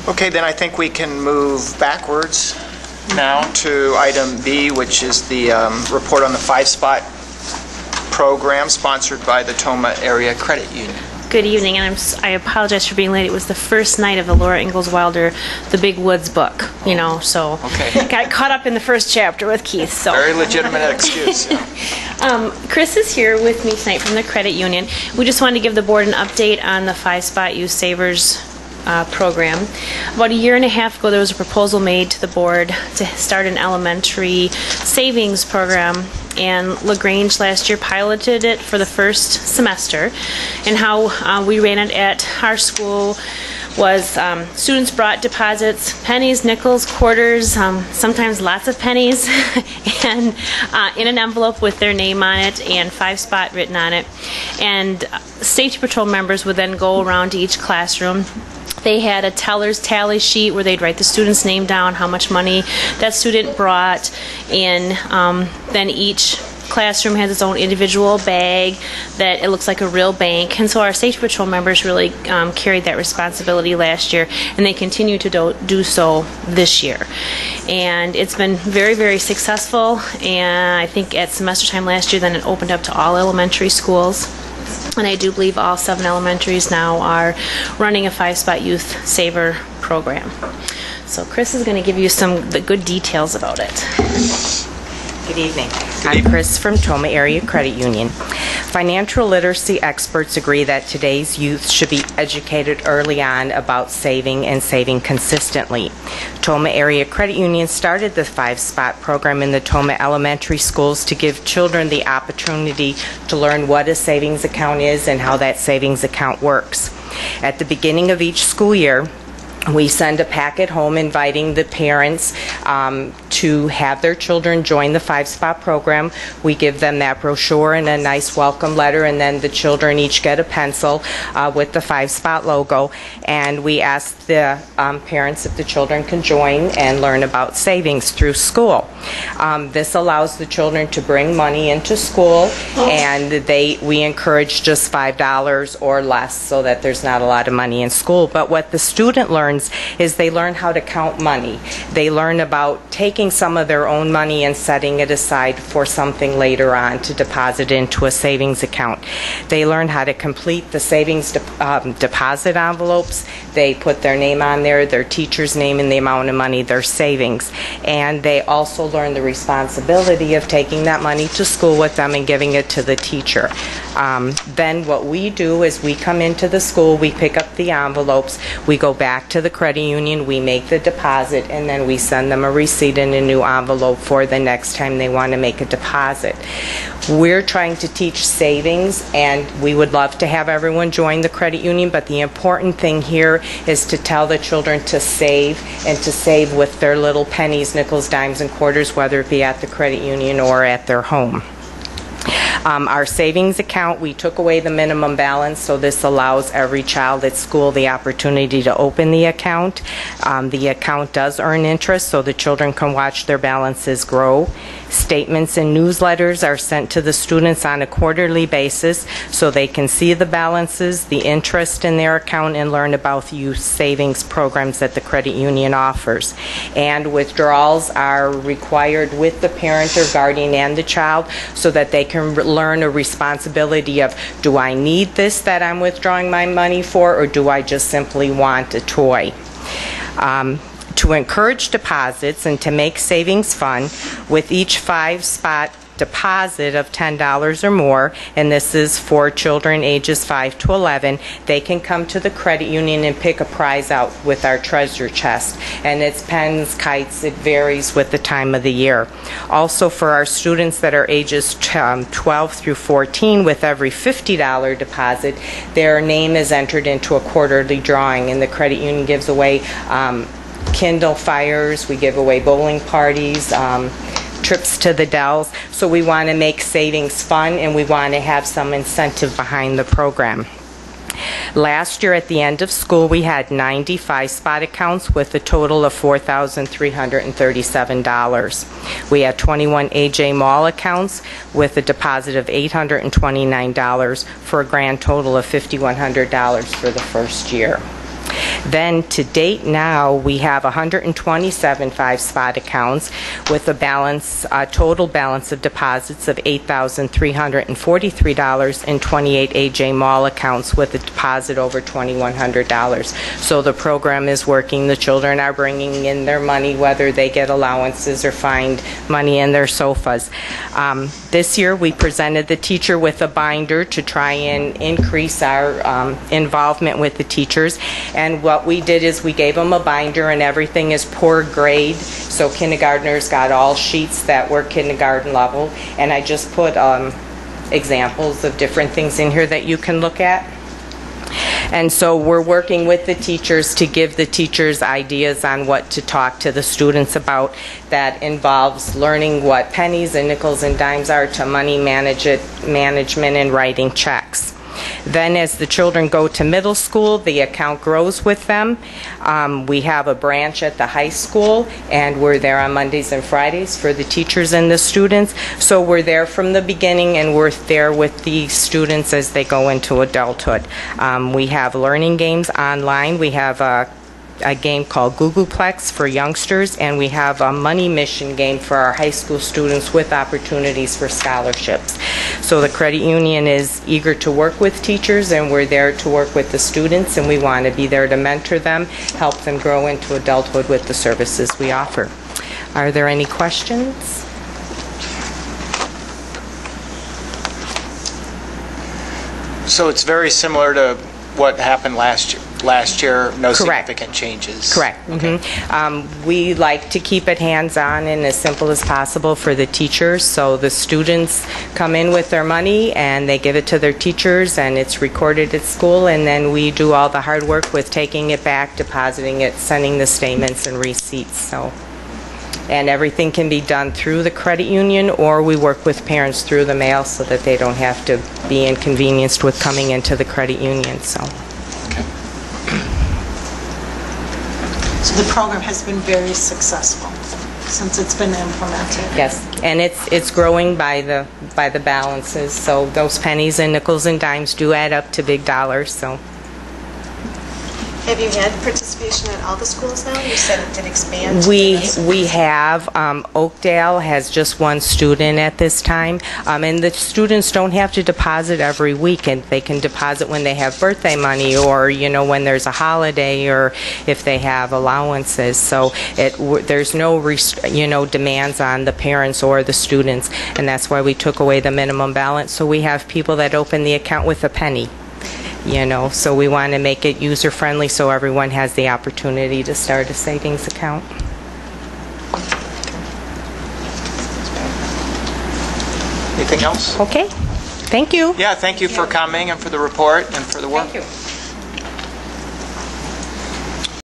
Okay, then I think we can move backwards now to item B, which is the report on the 5-spot program sponsored by the Toma Area Credit Union. Good evening, and I apologize for being late. It was the first night of the Laura Ingalls Wilder The Big Woods book, so Okay. got caught up in the first chapter with Keith. So Very legitimate excuse. Chris is here with me tonight from the credit union. We just wanted to give the board an update on the 5-spot Youth Savers program. About a year and a half ago, there was a proposal made to the board to start an elementary savings program, and LaGrange last year piloted it for the first semester. And how we ran it at our school was students brought deposits, pennies, nickels, quarters, sometimes lots of pennies, and in an envelope with their name on it and 5-spot written on it. And safety patrol members would then go around to each classroom. They had a teller's tally sheet where they'd write the student's name down, how much money that student brought, and then each classroom has its own individual bag that it looks like a real bank. And so our safety patrol members really carried that responsibility last year, and they continue to do so this year. And it's been very, very successful, and I think at semester time last year then it opened up to all elementary schools. And I do believe all 7 elementaries now are running a 5-spot Youth Saver program. So Chris is going to give you the good details about it. Good evening. I'm Chris from Toma Area Credit Union. Financial literacy experts agree that today's youth should be educated early on about saving and saving consistently. Toma Area Credit Union started the 5-spot program in the Toma elementary schools to give children the opportunity to learn what a savings account is and how that savings account works. At the beginning of each school year, we send a packet home inviting the parents to have their children join the 5-spot program. We give them that brochure and a nice welcome letter, and then the children each get a pencil with the 5-spot logo. And we ask the parents if the children can join and learn about savings through school. This allows the children to bring money into school, and we encourage just $5 or less so that there's not a lot of money in school. But what the student learns is they learn how to count money. They learn about taking some of their own money and setting it aside for something later on to deposit into a savings account. They learn how to complete the savings deposit envelopes. They put their name on there, their teacher's name, and the amount of money they're savings. And they also learn the responsibility of taking that money to school with them and giving it to the teacher. Then what we do is we come into the school, we pick up the envelopes, we go back to the credit union, we make the deposit, and then we send them a receipt in a new envelope for the next time they want to make a deposit. We're trying to teach savings, and we would love to have everyone join the credit union, but the important thing here is to tell the children to save, and to save with their little pennies, nickels, dimes, and quarters, whether it be at the credit union or at their home. Our savings account, we took away the minimum balance, so this allows every child at school the opportunity to open the account. The account does earn interest, so the children can watch their balances grow. Statements and newsletters are sent to the students on a quarterly basis so they can see the balances, the interest in their account, and learn about the youth savings programs that the credit union offers. And withdrawals are required with the parent or guardian and the child so that they can learn a responsibility of, do I need this that I'm withdrawing my money for, or do I just simply want a toy? To encourage deposits and to make savings fun, with each 5-spot deposit of $10 or more, and this is for children ages 5 to 11, they can come to the credit union and pick a prize out with our treasure chest. And it's pens, kites, it varies with the time of the year. Also, for our students that are ages 12 through 14, with every $50 deposit, their name is entered into a quarterly drawing, and the credit union gives away Kindle Fires, we give away bowling parties, trips to the Dells. So we want to make savings fun, and we want to have some incentive behind the program. Last year at the end of school, we had 90 5-spot accounts with a total of $4,337. We had 21 AJ Mall accounts with a deposit of $829 for a grand total of $5,100 for the first year. Then to date now, we have 127 five-spot accounts with a total balance of deposits of $8,343 and 28 AJ Mall accounts with a deposit over $2,100. So the program is working. The children are bringing in their money, whether they get allowances or find money in their sofas. This year, we presented the teacher with a binder to try and increase our involvement with the teachers. And what we did is we gave them a binder, and everything is per grade. So kindergartners got all sheets that were kindergarten level. And I just put examples of different things in here that you can look at. And so we're working with the teachers to give the teachers ideas on what to talk to the students about. That involves learning what pennies and nickels and dimes are to money management and writing checks. Then as the children go to middle school, the account grows with them. We have a branch at the high school, and we're there on Mondays and Fridays for the teachers and the students. So we're there from the beginning, and we're there with the students as they go into adulthood. We have learning games online. We have a game called Googleplex for youngsters, and we have a money mission game for our high school students with opportunities for scholarships. So the credit union is eager to work with teachers, and we're there to work with the students, and we want to be there to mentor them, help them grow into adulthood with the services we offer. Are there any questions? So it's very similar to what happened last year. No Correct. Significant changes. Correct. Okay. We like to keep it hands-on and as simple as possible for the teachers. So the students come in with their money and they give it to their teachers, and it's recorded at school, and then we do all the hard work with taking it back, depositing it, sending the statements and receipts. So, and everything can be done through the credit union, or we work with parents through the mail so that they don't have to be inconvenienced with coming into the credit union. So the program has been very successful since it's been implemented. yes, and it's growing by the balances. So those pennies and nickels and dimes do add up to big dollars. So. Have you had participation at all the schools now? You said it did expand. We have. Oakdale has just one student at this time, and the students don't have to deposit every week, and they can deposit when they have birthday money, or when there's a holiday, or if they have allowances. So there's no demands on the parents or the students, and that's why we took away the minimum balance. So we have people that open the account with a penny. So we want to make it user-friendly so everyone has the opportunity to start a savings account. Anything else? Okay. Thank you. Yeah, thank you for coming and for the report and for the work. Thank you.